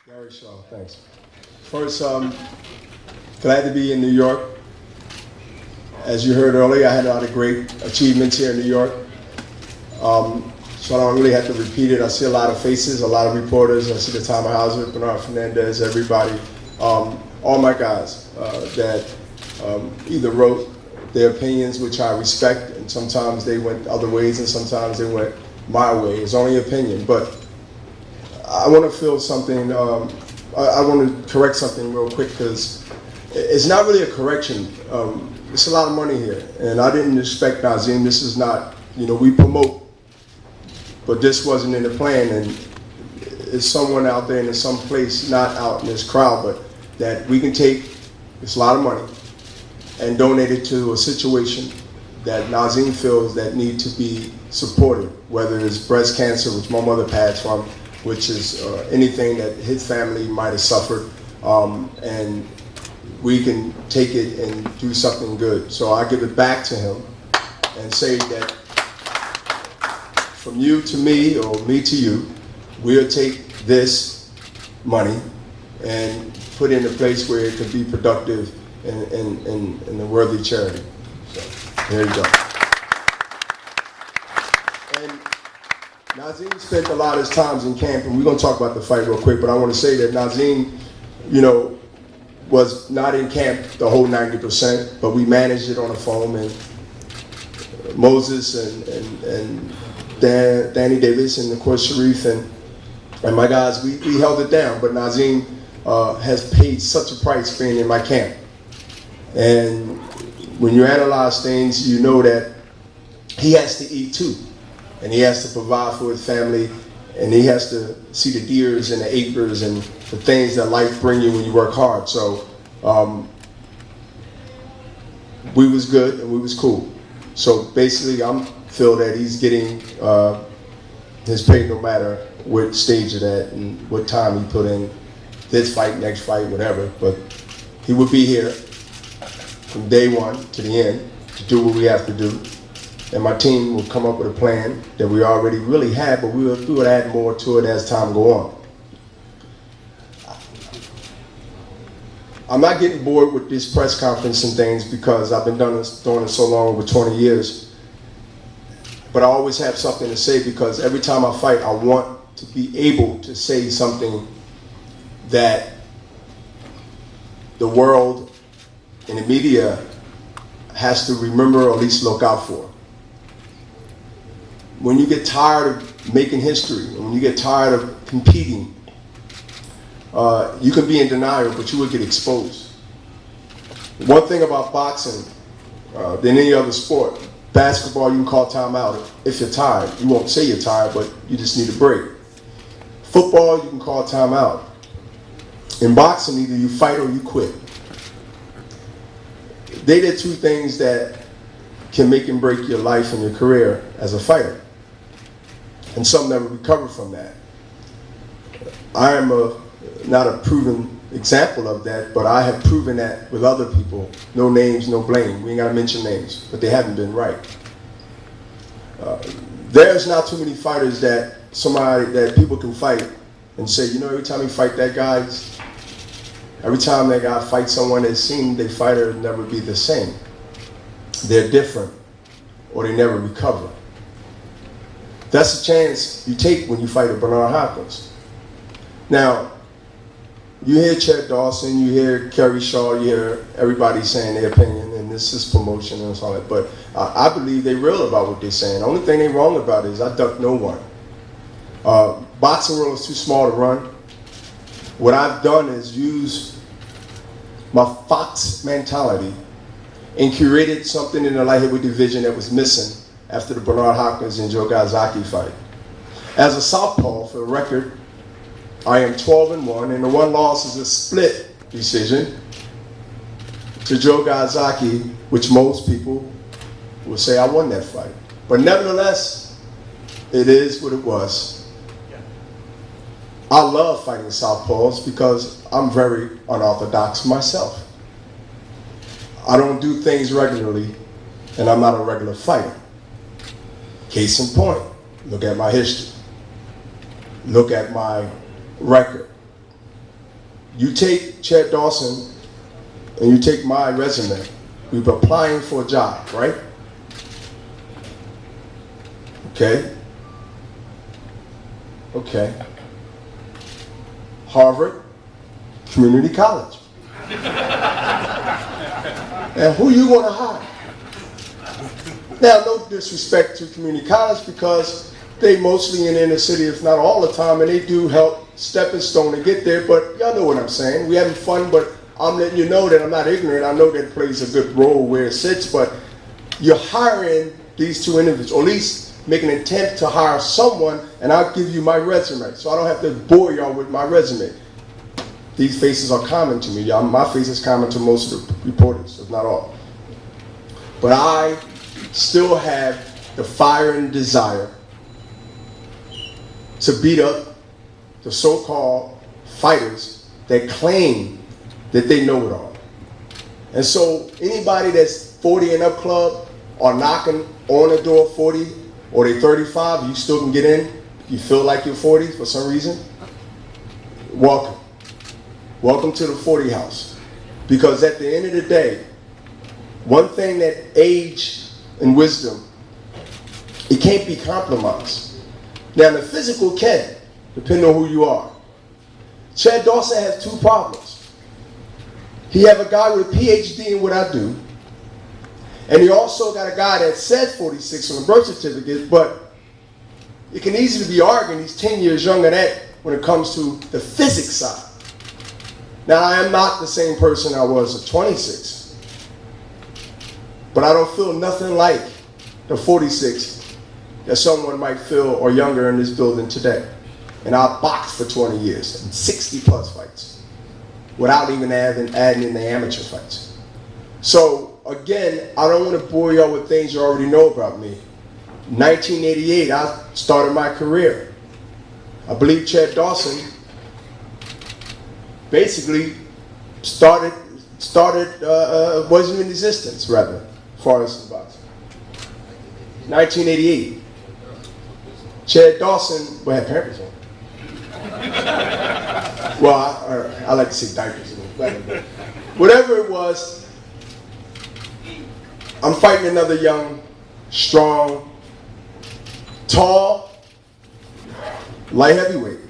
Gary Shaw, thanks. First, glad to be in New York. As you heard earlier, I had a lot of great achievements here in New York. So I don't really have to repeat it. I see a lot of faces, a lot of reporters. I see the Tom Hauser, Bernard Fernandez, everybody. All my guys that either wrote their opinions, which I respect, and sometimes they went other ways and sometimes they went my way. It's only opinion, but I want to feel something, I want to correct something real quick because it's not really a correction. It's a lot of money here, and I didn't expect Nazim. This is not, we promote, but this wasn't in the plan, and it's someone out there in some place, not out in this crowd, but that we can take this lot of money and donate it to a situation that Nazim feels that need to be supported, whether it's breast cancer, which my mother passed from, which is anything that his family might have suffered, and we can take it and do something good. So I give it back to him and say that from you to me or me to you, we'll take this money and put it in a place where it could be productive in a worthy charity. So there you go. And Nazim spent a lot of his times in camp, and we're going to talk about the fight real quick, but I want to say that Nazim, was not in camp the whole 90%, but we managed it on the phone, and Moses and Danny Davis and of course Sharif and my guys, we held it down, but Nazim has paid such a price being in my camp. And when you analyze things, you know that he has to eat too. And he has to provide for his family, and he has to see the deers and the acres and the things that life bring you when you work hard. So we was good and we was cool. So basically I feel that he's getting his pay no matter what stage of that and what time he put in, this fight, next fight, whatever. But he will be here from day one to the end to do what we have to do. And my team will come up with a plan that we already really had, but we will add more to it as time go on. I'm not getting bored with this press conference and things because I've been doing it so long, over 20 years. But I always have something to say because every time I fight, I want to be able to say something that the world and the media has to remember or at least look out for. When you get tired of making history, when you get tired of competing, you can be in denial, but you will get exposed. One thing about boxing than any other sport, basketball you can call timeout if you're tired. You won't say you're tired, but you just need a break. Football, you can call timeout. In boxing, either you fight or you quit. They did two things that can make and break your life and your career as a fighter. And some never recover from that. I am not a proven example of that, but I have proven that with other people. No names, no blame. We ain't got to mention names, but they haven't been right. There's not too many fighters that people can fight and say, every time you fight that guy, every time that guy fights someone, it seems their fighter never be the same. They're different, or they never recover. That's a chance you take when you fight a Bernard Hopkins. Now, you hear Chad Dawson, you hear Kerry Shaw, you hear everybody saying their opinion, and this is promotion and all that, but I believe they're real about what they're saying. The only thing they're wrong about is I duck no one. Boxing world is too small to run. What I've done is use my Fox mentality and curated something in the light heavyweight division that was missing after the Bernard Hopkins and Joe Gazaki fight. As a southpaw, for the record, I am 12-1, and the one loss is a split decision to Joe Gazaki, which most people will say I won that fight. But nevertheless, it is what it was. I love fighting southpaws because I'm very unorthodox myself. I don't do things regularly, and I'm not a regular fighter. Case in point, look at my history. Look at my record. You take Chad Dawson and you take my resume. We've been applying for a job, right? Okay. Okay. Harvard Community College. And who you want to hire? Now, no disrespect to community college, because they mostly in the inner city, if not all the time, and they do help stepping stone to get there, but y'all know what I'm saying. We having fun, but I'm letting you know that I'm not ignorant. I know that it plays a good role where it sits, but you're hiring these two individuals, or at least make an attempt to hire someone, and I'll give you my resume, so I don't have to bore y'all with my resume. These faces are common to me. Y'all, my face is common to most of the reporters, if not all. But I still have the fire and desire to beat up the so-called fighters that claim that they know it all. And so anybody that's 40 and up club or knocking on the door 40, or they 35, you still can get in, you feel like you're 40 for some reason, welcome. Welcome to the 40 house. Because at the end of the day, one thing that age and wisdom, it can't be compromised. Now the physical can, depending on who you are. Chad Dawson has two problems. He have a guy with a PhD in what I do, and he also got a guy that said 46 on the birth certificate, but it can easily be argued he's 10 years younger than that when it comes to the physics side. Now, I am not the same person I was at 26. But I don't feel nothing like the 46 that someone might feel or younger in this building today. And I boxed for 20 years and 60 plus fights without even adding in the amateur fights. So again, I don't want to bore y'all with things you already know about me. 1988, I started my career. I believe Chad Dawson basically wasn't in existence, rather, as far as the boxing. 1988. Chad Dawson, well, had pampers on. Well, I like to say diapers. Whatever it was, I'm fighting another young, strong, tall, light heavyweight.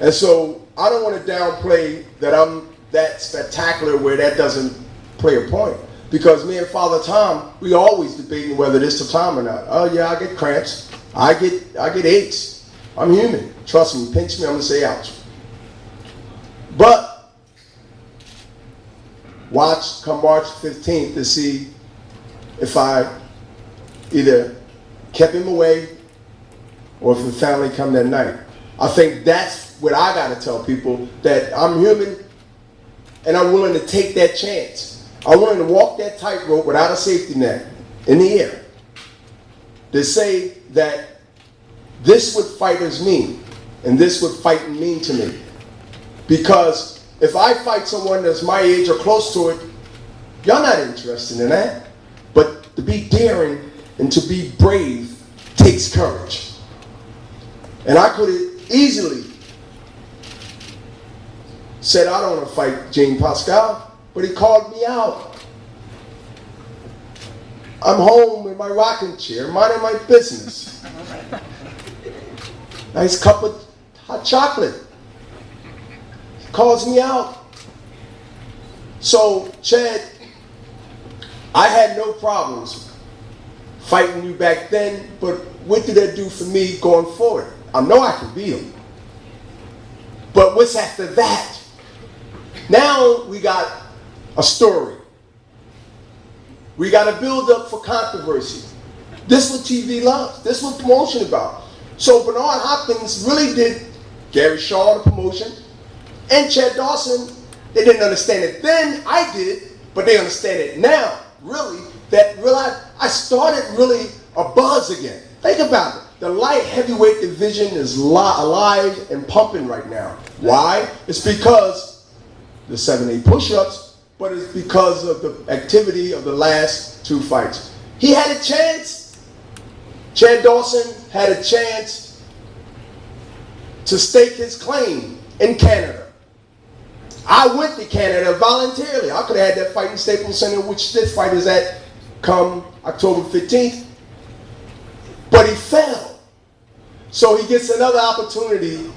And so I don't want to downplay that I'm that spectacular where that doesn't play a point. Because me and Father Tom, we always debating whether this the time or not. Oh yeah, I get cramps. I get aches. I'm human. Trust me, pinch me, I'm gonna say ouch. But watch come March 15th to see if I either kept him away or if the family come that night. I think that's what I gotta tell people, that I'm human and I'm willing to take that chance. I'm willing to walk that tightrope without a safety net in the air to say that this what fighters mean and this what fighting mean to me. Because if I fight someone that's my age or close to it, y'all not interested in that. But to be daring and to be brave takes courage. And I could have easily said I don't want to fight Jean Pascal, but he called me out. I'm home in my rocking chair, minding my business. Nice cup of hot chocolate. He calls me out. So, Chad, I had no problems fighting you back then, but what did that do for me going forward? I know I can beat him. But what's after that? Now we got a story. We got to build up for controversy. This is what TV loves. This is what promotion about. So Bernard Hopkins really did Gary Shaw the promotion, and Chad Dawson. They didn't understand it then. I did, but they understand it now. Really, I started really a buzz again. Think about it. The light heavyweight division is alive and pumping right now. Why? It's because the 7-8 push-ups, but it's because of the activity of the last two fights. He had a chance. Chad Dawson had a chance to stake his claim in Canada. I went to Canada voluntarily. I could have had that fight in Staples Center, which this fight is at come October 15th. But he fell. So he gets another opportunity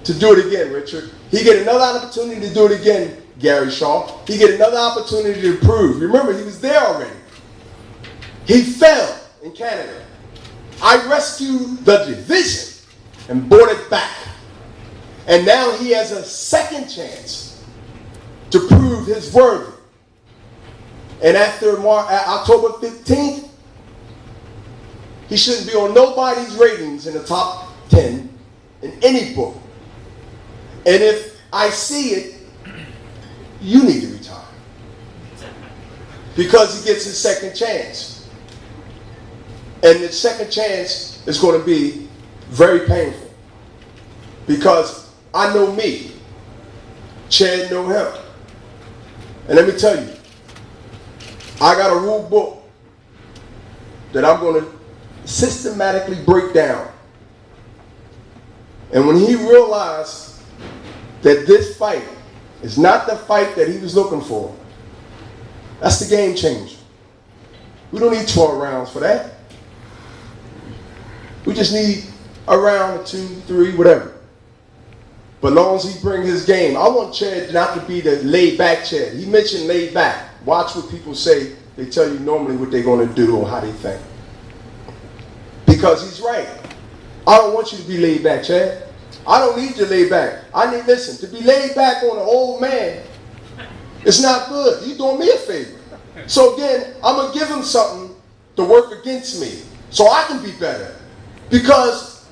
to do it again, Richard. He get another opportunity to do it again, Gary Shaw. He get another opportunity to prove. Remember, he was there already. He fell in Canada. I rescued the division and brought it back. And now he has a second chance to prove his worth. And after October 15th, he shouldn't be on nobody's ratings in the top 10 in any book. And if I see it, you need to retire. Because he gets his second chance. And the second chance is going to be very painful. Because I know me. Chad know him. And let me tell you, I got a rule book that I'm going to systematically break down. And when he realized that this fight is not the fight that he was looking for, that's the game changer. We don't need 12 rounds for that. We just need a round or 2, 3, whatever. But as long as he brings his game, I want Chad not to be the laid-back Chad. He mentioned laid-back. Watch what people say. They tell you normally what they're going to do or how they think. Because he's right. I don't want you to be laid back, Chad. I don't need you laid back. I need, listen, to be laid back on an old man, it's not good. You're doing me a favor. So again, I'm going to give him something to work against me so I can be better. Because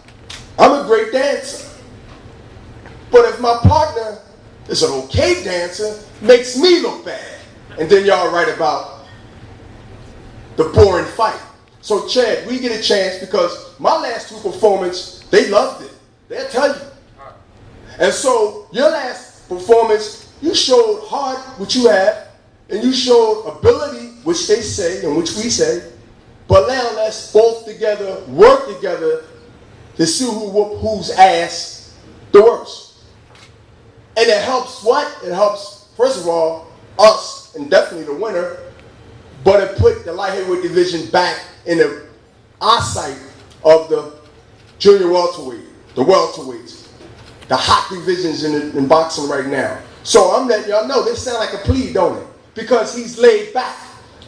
I'm a great dancer. But if my partner is an okay dancer, makes me look bad. And then y'all write about the boring fight. So Chad, we get a chance because my last 2 performances, they loved it. They'll tell you. And so your last performance, you showed heart, which you have, and you showed ability, which they say and which we say. But now let's both together work together to see who whoop whose ass the worst. And it helps what? It helps, first of all, us, and definitely the winner, but it put the light heavyweight division back in the eyesight of the junior welterweight, the welterweights, the hot divisions in boxing right now. So I'm letting y'all know, this sound like a plea, don't it? Because he's laid back.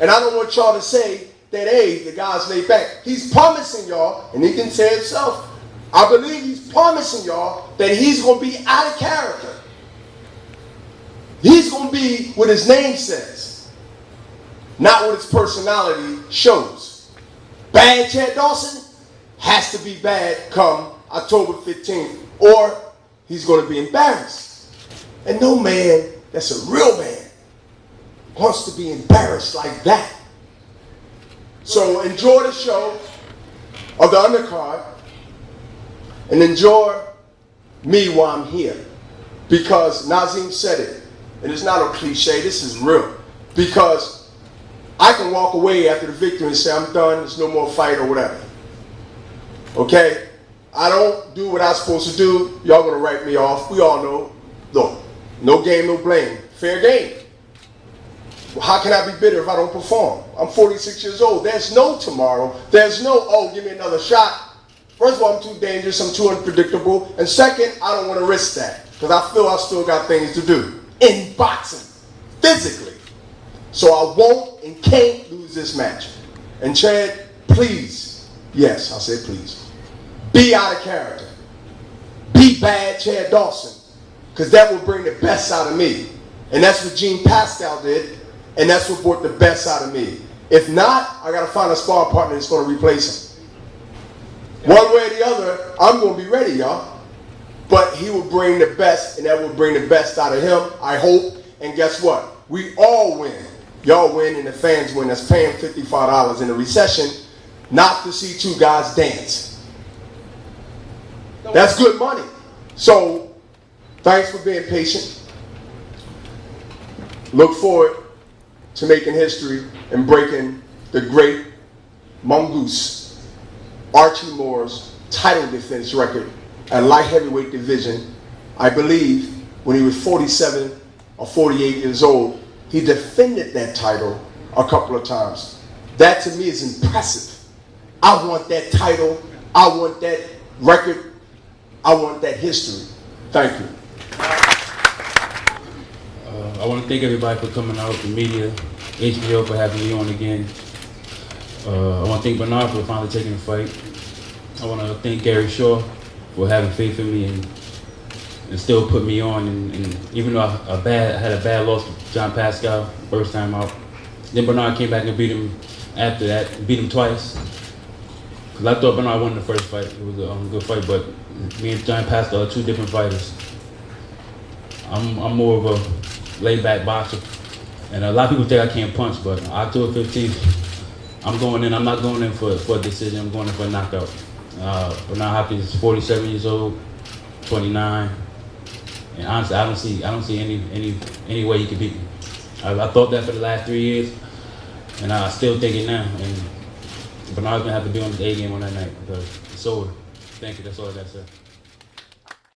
And I don't want y'all to say that, hey, the guy's laid back. He's promising y'all, and he can say himself, I believe he's promising y'all that he's going to be out of character. He's going to be what his name says, not what his personality shows. Bad Chad Dawson has to be bad come October 15th, or he's going to be embarrassed. And no man that's a real man wants to be embarrassed like that. So enjoy the show of the undercard and enjoy me while I'm here. Because Nazim said it, and it's not a cliche, this is real. Because I can walk away after the victory and say, I'm done, there's no more fight or whatever. Okay? I don't do what I'm supposed to do. Y'all gonna write me off. We all know. Look, no game, no blame. Fair game. Well, how can I be bitter if I don't perform? I'm 46 years old. There's no tomorrow. There's no, oh, give me another shot. First of all, I'm too dangerous. I'm too unpredictable. And second, I don't want to risk that. Because I feel I still got things to do. In boxing. Physically. So I won't and can't lose this match. And Chad, please, yes, I said please, be out of character. Be bad Chad Dawson. Because that will bring the best out of me. And that's what Gene Pascal did. And that's what brought the best out of me. If not, I got to find a sparring partner that's going to replace him. One way or the other, I'm going to be ready, y'all. But he will bring the best, and that will bring the best out of him, I hope. And guess what? We all win. Y'all win and the fans win. That's paying $55 in a recession not to see 2 guys dance. That's good money. So, thanks for being patient. Look forward to making history and breaking the great mongoose Archie Moore's title defense record at light heavyweight division, I believe, when he was 47 or 48 years old, he defended that title a couple of times. That to me is impressive. I want that title. I want that record. I want that history. Thank you. I want to thank everybody for coming out, the media, HBO for having me on again. I want to thank Bernard for finally taking the fight. I want to thank Gary Shaw for having faith in me and still put me on. And even though I had a bad loss to John Pascal first time out, then Bernard came back and beat him after that, beat him twice. Because I thought Bernard won the first fight. It was a good fight, but me and John Pascal are two different fighters. I'm more of a laid-back boxer. And a lot of people think I can't punch, but October 15th, I'm going in. I'm not going in for a decision. I'm going in for a knockout. Bernard Hopkins is 47 years old, 29, and honestly, I don't see any way he could beat me. I thought that for the last 3 years, and I still think it now. And Bernard's gonna have to be on his A game on that night because it's over. Thank you. That's all I got to say.